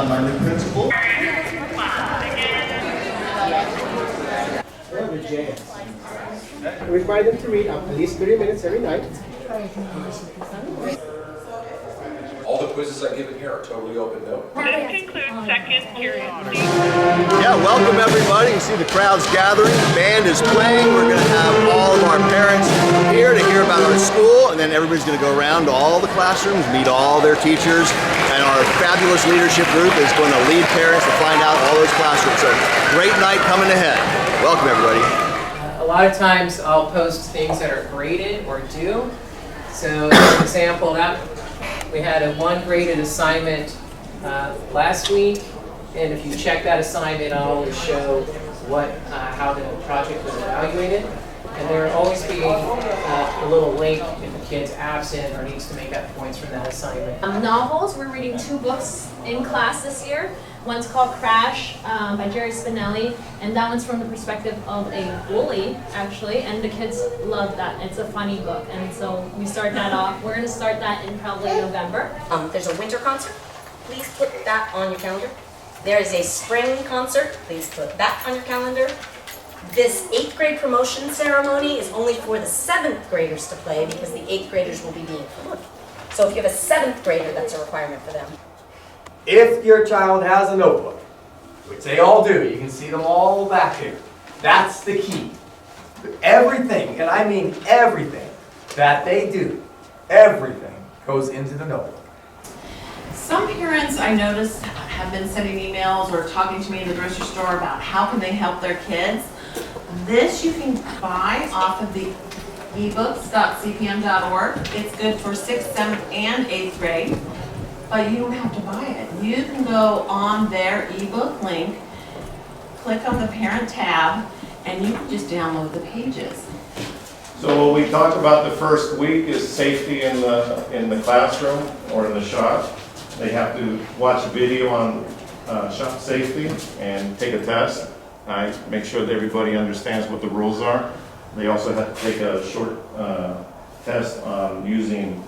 my new principal. We require them to read at least 30 minutes every night. All the quizzes I give in here are totally open note. This concludes second period. Yeah, welcome everybody. You see the crowd's gathering, the band is playing. We're going to have all of our parents here to hear about our school, and then everybody's going to go around to all the classrooms, meet all their teachers, and our fabulous leadership group is going to lead parents to find out all those classrooms. So, great night coming ahead. Welcome everybody. A lot of times I'll post things that are graded or due. So, for example, we had a 1 graded assignment last week, and if you check that assignment, I'll always show how the project was evaluated. And there will always be a little link if the kid's absent or needs to make up points from that assignment. Novels, we're reading 2 books in class this year. One's called Crash by Jerry Spinelli, and that one's from the perspective of a bully, actually, and the kids love that. It's a funny book, and so we start that off. We're going to start that in probably November. There's a winter concert. Please put that on your calendar. There is a spring concert. Please put that on your calendar. This 8th grade promotion ceremony is only for the 7th graders to play because the 8th graders will be being promoted. So if you have a 7th grader, that's a requirement for them. If your child has a notebook, which they all do, you can see them all back here, that's the key. Everything, and I mean everything, that they do, everything goes into the notebook. Some parents, I notice, have been sending emails or talking to me in the grocery store about how can they help their kids. This you can buy off of the ebooks.cpm.org. It's good for 6th, 7th, and 8th grade. But you don't have to buy it. You can go on their ebook link, click on the parent tab, and you can just download the pages. So what we talked about the first week is safety in the classroom or in the shop. They have to watch a video on shop safety and take a test. I make sure that everybody understands what the rules are. They also have to take a short test on using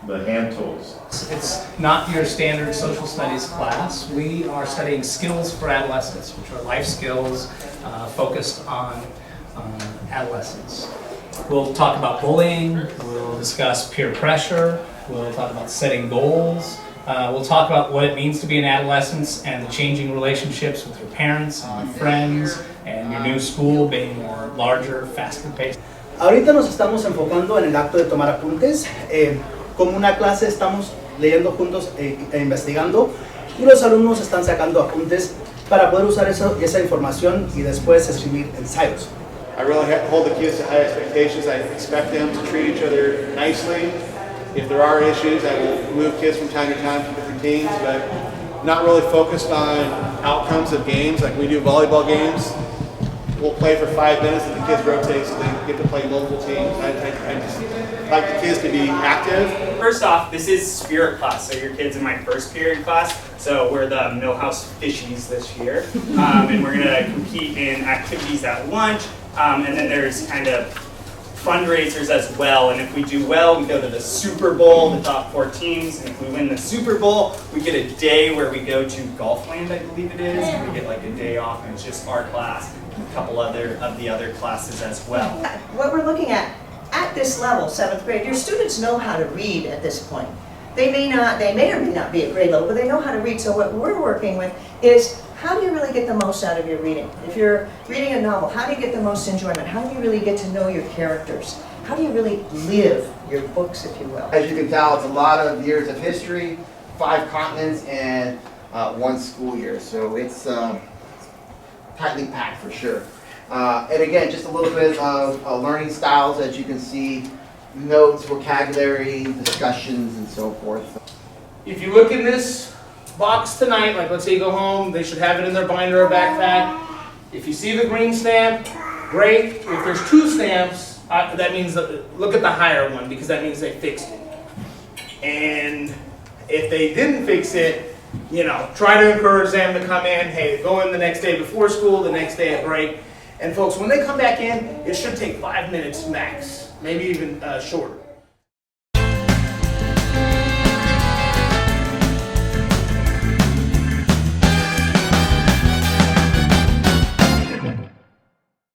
the hand tools. It's not your standard social studies class. We are studying skills for adolescents, which are life skills focused on adolescence. We'll talk about bullying, we'll discuss peer pressure, we'll talk about setting goals, we'll talk about what it means to be an adolescent and the changing relationships with your parents and your friends and your new school being more larger, faster paced. Ahorita nos estamos enfocando en el acto de tomar apuntes. Como una clase estamos leyendo juntos e investigando y los alumnos están sacando apuntes para poder usar esa información y después escribir ensayos. I really hold the kids to high expectations. I expect them to treat each other nicely. If there are issues, I will move kids from time to time to different teams, but not really focused on outcomes of games like we do volleyball games. We'll play for 5 minutes and the kids rotate so they get to play multiple teams. I just like the kids to be active. First off, this is spirit class, so your kids in my first period class. So we're the Millhouse Fishies this year, and we're gonna compete in activities at lunch, and then there's kind of fundraisers as well. And if we do well, we go to the Super Bowl, the top 4 teams. And if we win the Super Bowl, we get a day where we go to Golfland, I believe it is. And we get like a day off, and it's just our class, and a couple of the other classes as well. What we're looking at this level, 7th grade, your students know how to read at this point. They may or may not be at grade level, but they know how to read. So what we're working with is how do you really get the most out of your reading? If you're reading a novel, how do you get the most enjoyment? How do you really get to know your characters? How do you really live your books, if you will? As you can tell, it's a lot of years of history, 5 continents, and 1 school year. So it's tightly packed for sure. And again, just a little bit of learning styles, as you can see, notes, vocabulary, discussions, and so forth. If you look in this box tonight, like let's say you go home, they should have it in their binder or backpack. If you see the green stamp, great. If there's 2 stamps, that means look at the higher one because that means they fixed it. And if they didn't fix it, you know, try to encourage them to come in. Hey, go in the next day before school, the next day at break. And folks, when they come back in, it should take 5 minutes max, maybe even shorter.